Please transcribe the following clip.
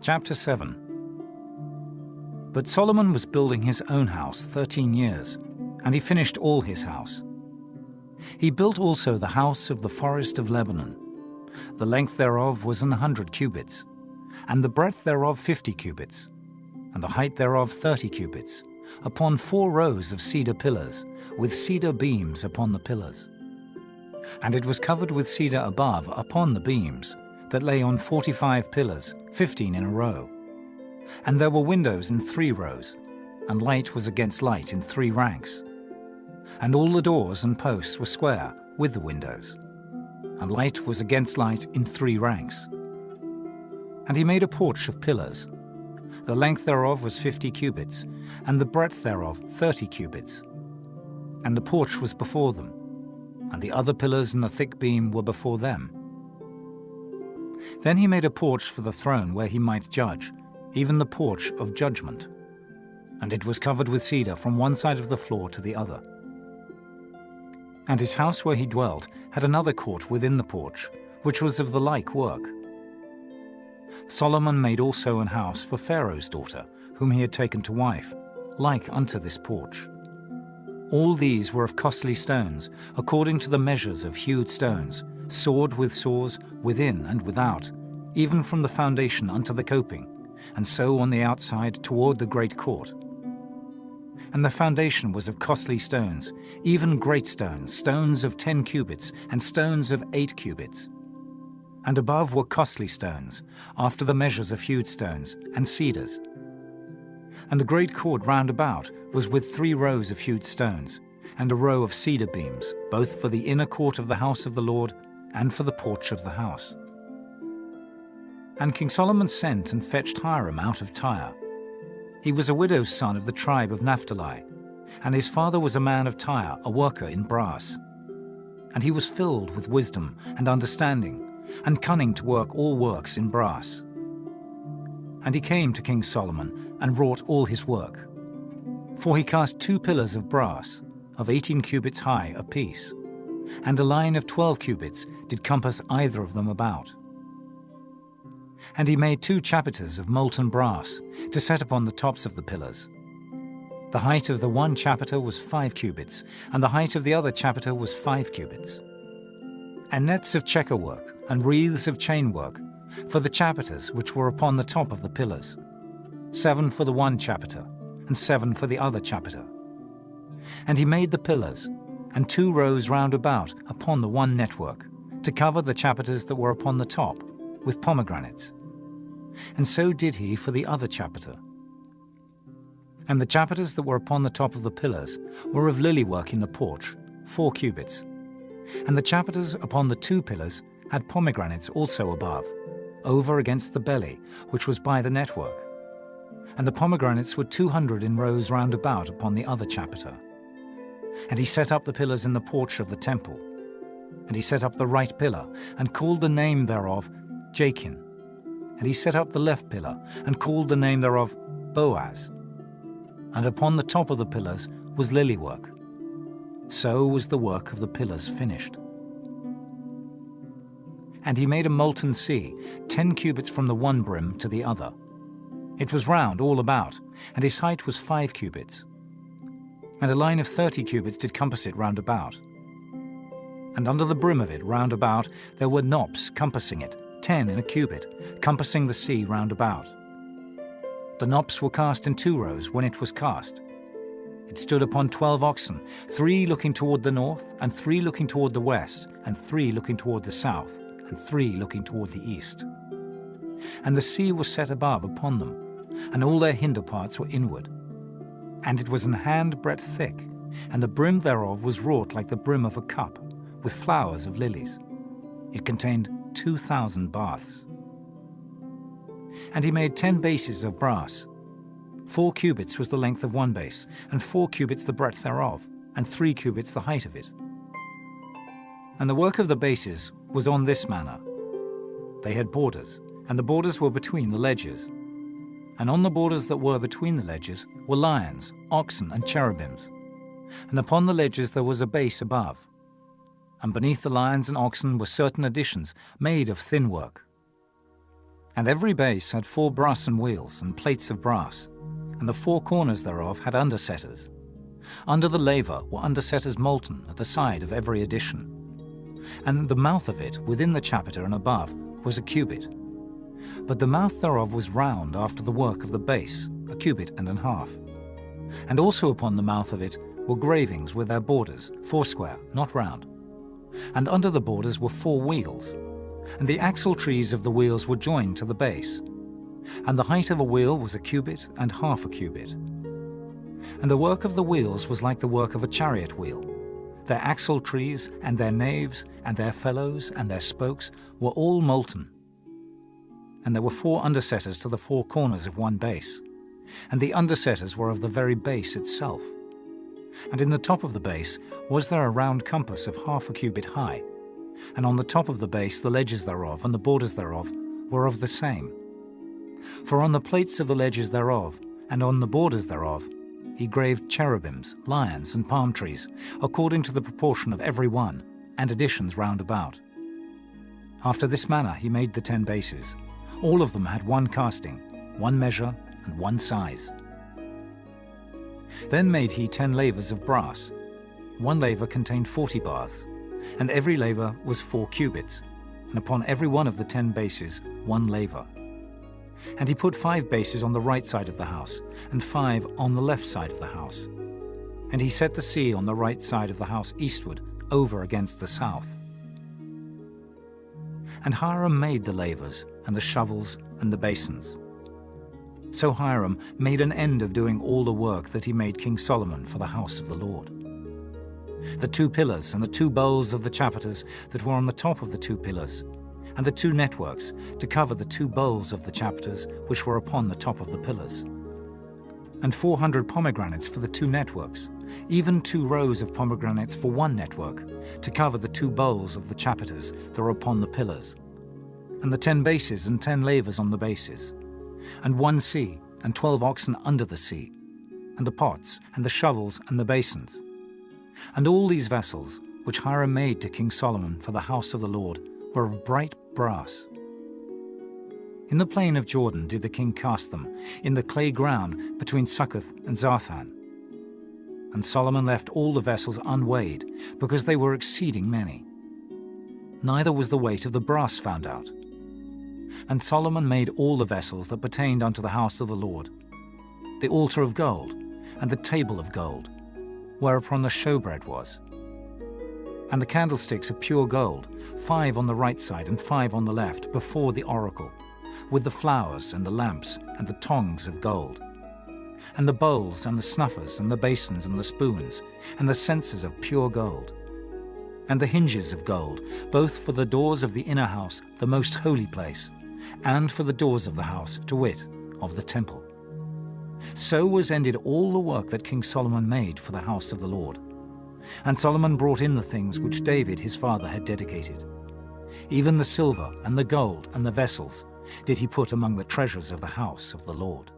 Chapter 7. But Solomon was building his own house 13 years, and he finished all his house. He built also the house of the forest of Lebanon. The length thereof was 100 cubits, and the breadth thereof 50 cubits, and the height thereof 30 cubits, upon 4 rows of cedar pillars, with cedar beams upon the pillars. And it was covered with cedar above upon the beams, that lay on 45 pillars, 15 in a row. And there were windows in 3 rows, and light was against light in 3 ranks. And all the doors and posts were square with the windows, and light was against light in 3 ranks. And he made a porch of pillars. The length thereof was 50 cubits, and the breadth thereof 30 cubits. And the porch was before them, and the other pillars and the thick beam were before them. Then he made a porch for the throne where he might judge, even the porch of judgment. And it was covered with cedar from one side of the floor to the other. And his house where he dwelt had another court within the porch, which was of the like work. Solomon made also an house for Pharaoh's daughter, whom he had taken to wife, like unto this porch. All these were of costly stones, according to the measures of hewed stones, sawed with saws within and without, even from the foundation unto the coping, and so on the outside toward the great court. And the foundation was of costly stones, even great stones, stones of 10 cubits, and stones of 8 cubits. And above were costly stones, after the measures of hewed stones, and cedars. And the great court round about was with 3 rows of hewed stones, and a row of cedar beams, both for the inner court of the house of the Lord, and for the porch of the house. And King Solomon sent and fetched Hiram out of Tyre. He was a widow's son of the tribe of Naphtali, and his father was a man of Tyre, a worker in brass. And he was filled with wisdom and understanding, and cunning to work all works in brass. And he came to King Solomon, and wrought all his work. For he cast 2 pillars of brass, of 18 cubits high apiece, and a line of 12 cubits did compass either of them about. And he made 2 chapiters of molten brass, to set upon the tops of the pillars. The height of the one chapiter was 5 cubits, and the height of the other chapiter was 5 cubits. And nets of checker work, and wreaths of chain work, for the chapiters which were upon the top of the pillars, 7 for the one chapiter, and 7 for the other chapiter. And he made the pillars, and 2 rows round about upon the one network, to cover the chapiters that were upon the top, with pomegranates. And so did he for the other chapiter. And the chapiters that were upon the top of the pillars were of lily work in the porch, 4 cubits. And the chapiters upon the 2 pillars had pomegranates also above, over against the belly, which was by the network. And the pomegranates were 200 in rows round about upon the other chapiter. And he set up the pillars in the porch of the temple. And he set up the right pillar, and called the name thereof Jachin. And he set up the left pillar, and called the name thereof Boaz. And upon the top of the pillars was lily work. So was the work of the pillars finished. And he made a molten sea, 10 cubits from the one brim to the other. It was round all about, and his height was 5 cubits. And a line of 30 cubits did compass it round about. And under the brim of it round about there were knops compassing it, 10 in a cubit, compassing the sea round about. The knops were cast in 2 rows when it was cast. It stood upon 12 oxen, 3 looking toward the north, and 3 looking toward the west, and 3 looking toward the south, and 3 looking toward the east. And the sea was set above upon them, and all their hinder parts were inward. And it was an handbreadth thick, and the brim thereof was wrought like the brim of a cup, with flowers of lilies. It contained 2,000 baths. And he made 10 bases of brass. 4 cubits was the length of one base, and 4 cubits the breadth thereof, and 3 cubits the height of it. And the work of the bases was on this manner. They had borders, and the borders were between the ledges. And on the borders that were between the ledges were lions, oxen, and cherubims. And upon the ledges there was a base above. And beneath the lions and oxen were certain additions made of thin work. And every base had 4 brassen wheels and plates of brass, and the 4 corners thereof had undersetters. Under the laver were undersetters molten at the side of every addition. And the mouth of it within the chapiter and above was a cubit. But the mouth thereof was round after the work of the base, a cubit and an half. And also upon the mouth of it were gravings with their borders, foursquare, not round. And under the borders were 4 wheels, and the axle trees of the wheels were joined to the base. And the height of a wheel was a cubit and half a cubit. And the work of the wheels was like the work of a chariot wheel. Their axle trees and their naves and their felloes and their spokes were all molten. And there were 4 undersetters to the 4 corners of one base, and the undersetters were of the very base itself. And in the top of the base was there a round compass of half a cubit high, and on the top of the base the ledges thereof and the borders thereof were of the same. For on the plates of the ledges thereof and on the borders thereof he graved cherubims, lions, and palm trees, according to the proportion of every one, and additions round about. After this manner he made the 10 bases. All of them had 1 casting, 1 measure, and 1 size. Then made he 10 lavers of brass. 1 laver contained 40 baths, and every laver was 4 cubits, and upon every one of the 10 bases 1 laver. And he put 5 bases on the right side of the house, and 5 on the left side of the house. And he set the sea on the right side of the house eastward, over against the south. And Hiram made the lavers, and the shovels, and the basins. So Hiram made an end of doing all the work that he made King Solomon for the house of the Lord. The 2 pillars and the 2 bowls of the chapiters that were on the top of the 2 pillars, and the 2 networks to cover the 2 bowls of the chapiters which were upon the top of the pillars. And 400 pomegranates for the 2 networks, even 2 rows of pomegranates for 1 network, to cover the 2 bowls of the chapiters that were upon the pillars. And the 10 bases and 10 lavers on the bases, and 1 sea, and 12 oxen under the sea, and the pots, and the shovels, and the basins. And all these vessels, which Hiram made to King Solomon for the house of the Lord, were of bright brass. In the plain of Jordan did the king cast them, in the clay ground between Succoth and Zarthan. And Solomon left all the vessels unweighed, because they were exceeding many. Neither was the weight of the brass found out. And Solomon made all the vessels that pertained unto the house of the Lord, the altar of gold, and the table of gold, whereupon the showbread was, and the candlesticks of pure gold, 5 on the right side and 5 on the left, before the oracle, with the flowers and the lamps and the tongs of gold, and the bowls and the snuffers and the basins and the spoons, and the censers of pure gold, and the hinges of gold, both for the doors of the inner house, the most holy place, and for the doors of the house, to wit, of the temple. So was ended all the work that King Solomon made for the house of the Lord. And Solomon brought in the things which David his father had dedicated. Even the silver and the gold and the vessels did he put among the treasures of the house of the Lord.